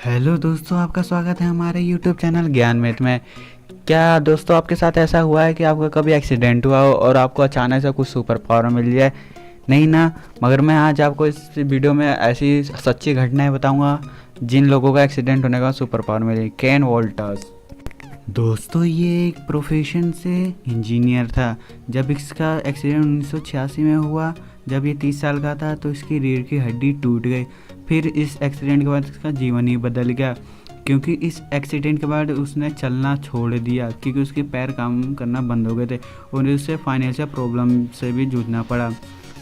Hello दोस्तों, आपका स्वागत है हमारे यूट्यूब चैनल ज्ञान मित में। क्या दोस्तों आपके साथ ऐसा हुआ है कि आपका कभी एक्सीडेंट हुआ हो और आपको अचानक से कुछ सुपर पावर मिल जाए? नहीं ना। मगर मैं आज आपको इस वीडियो में ऐसी सच्ची घटनाएं बताऊंगा जिन लोगों का एक्सीडेंट होने का सुपर पावर मिली। केन वॉल्टर्स। दोस्तों ये एक प्रोफेशन से इंजीनियर था। जब इसका एक्सीडेंट 1986 में हुआ, जब ये 30 साल का था, तो इसकी रीढ़ की हड्डी टूट गई। फिर इस एक्सीडेंट के बाद इसका जीवन ही बदल गया, क्योंकि इस एक्सीडेंट के बाद उसने चलना छोड़ दिया क्योंकि उसके पैर काम करना बंद हो गए थे और उसे फाइनेंशियल प्रॉब्लम से भी जूझना पड़ा।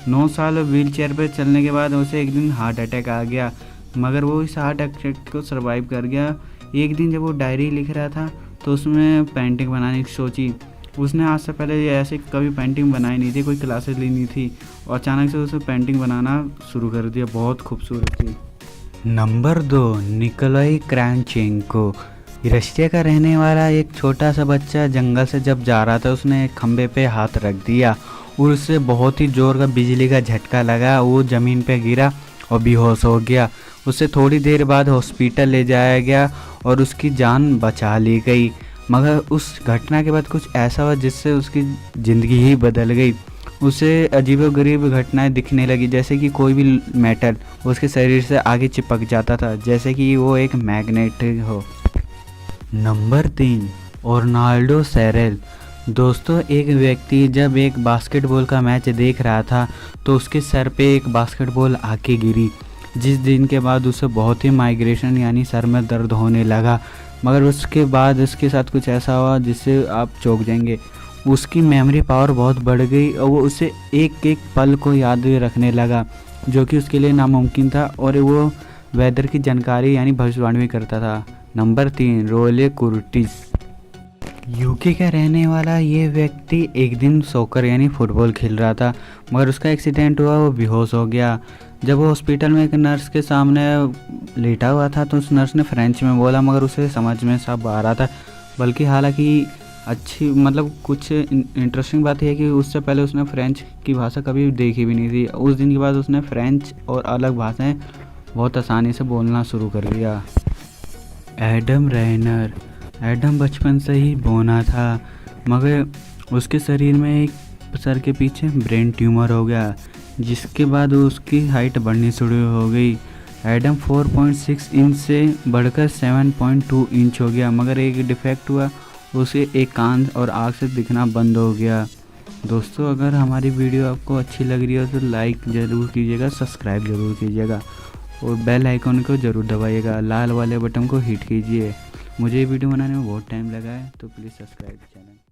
9 साल व्हील चेयर पर चलने के बाद उसे एक दिन हार्ट अटैक आ गया, मगर वो इस हार्ट अटैक को सर्वाइव कर गया। एक दिन जब वो डायरी लिख रहा था तो उसमें पेंटिंग बनाने की सोची। उसने आज से पहले ऐसे कभी पेंटिंग बनाई नहीं थी, कोई क्लासेस ली नहीं थी, और अचानक से उसने पेंटिंग बनाना शुरू कर दिया। बहुत खूबसूरत थी। Number 2, Nikolai क्रांचेंको। रशिया का रहने वाला एक छोटा सा बच्चा जंगल से जब जा रहा था, उसने एक खंबे पे हाथ रख दिया और उससे बहुत ही जोर का बिजली का झटका लगा। वो ज़मीन पे गिरा और बेहोश हो गया। उसे थोड़ी देर बाद हॉस्पिटल ले जाया गया और उसकी जान बचा ली गई। मगर उस घटना के बाद कुछ ऐसा हुआ जिससे उसकी ज़िंदगी ही बदल गई। उसे अजीबोगरीब घटनाएं दिखने लगी, जैसे कि कोई भी मेटल उसके शरीर से आगे चिपक जाता था, जैसे कि वो एक मैग्नेट हो। नंबर 3, रोनाल्डो सेरेल। दोस्तों एक व्यक्ति जब एक बास्केटबॉल का मैच देख रहा था तो उसके सर पे एक बास्केटबॉल आके गिरी, जिस दिन के बाद उसे बहुत ही माइग्रेशन यानी सर में दर्द होने लगा। मगर उसके बाद उसके साथ कुछ ऐसा हुआ जिससे आप चौंक जाएंगे। उसकी मेमोरी पावर बहुत बढ़ गई और वो उसे एक एक पल को याद रखने लगा, जो कि उसके लिए नामुमकिन था, और वो वेदर की जानकारी यानी भविष्यवाणी भी करता था। नंबर 3, रोले कुर्टिस। यूके का रहने वाला ये व्यक्ति एक दिन सॉकर यानी फुटबॉल खेल रहा था, मगर उसका एक्सीडेंट हुआ, वो बेहोश हो गया। जब वो हॉस्पिटल में एक नर्स के सामने लेटा हुआ था तो उस नर्स ने फ्रेंच में बोला, मगर उसे समझ में सब आ रहा था। बल्कि हालांकि अच्छी कुछ इंटरेस्टिंग बात है कि उससे पहले उसने फ्रेंच की भाषा कभी देखी भी नहीं थी। उस दिन के बाद उसने फ्रेंच और अलग भाषाएं बहुत आसानी से बोलना शुरू कर दिया। एडम रेनर। एडम बचपन से ही बौना था, मगर उसके शरीर में एक सर के पीछे ब्रेन ट्यूमर हो गया, जिसके बाद उसकी हाइट बढ़नी शुरू हो गई। एडम 4.6 इंच से बढ़कर 7.2 इंच हो गया, मगर एक डिफेक्ट हुआ, उसे एक कान और आँख से दिखना बंद हो गया। दोस्तों अगर हमारी वीडियो आपको अच्छी लग रही हो तो लाइक ज़रूर कीजिएगा, सब्सक्राइब ज़रूर कीजिएगा और बेल आइकन को ज़रूर दबाइएगा, लाल वाले बटन को हिट कीजिए। मुझे ये वीडियो बनाने में बहुत टाइम लगा है, तो प्लीज़ सब्सक्राइब चैनल।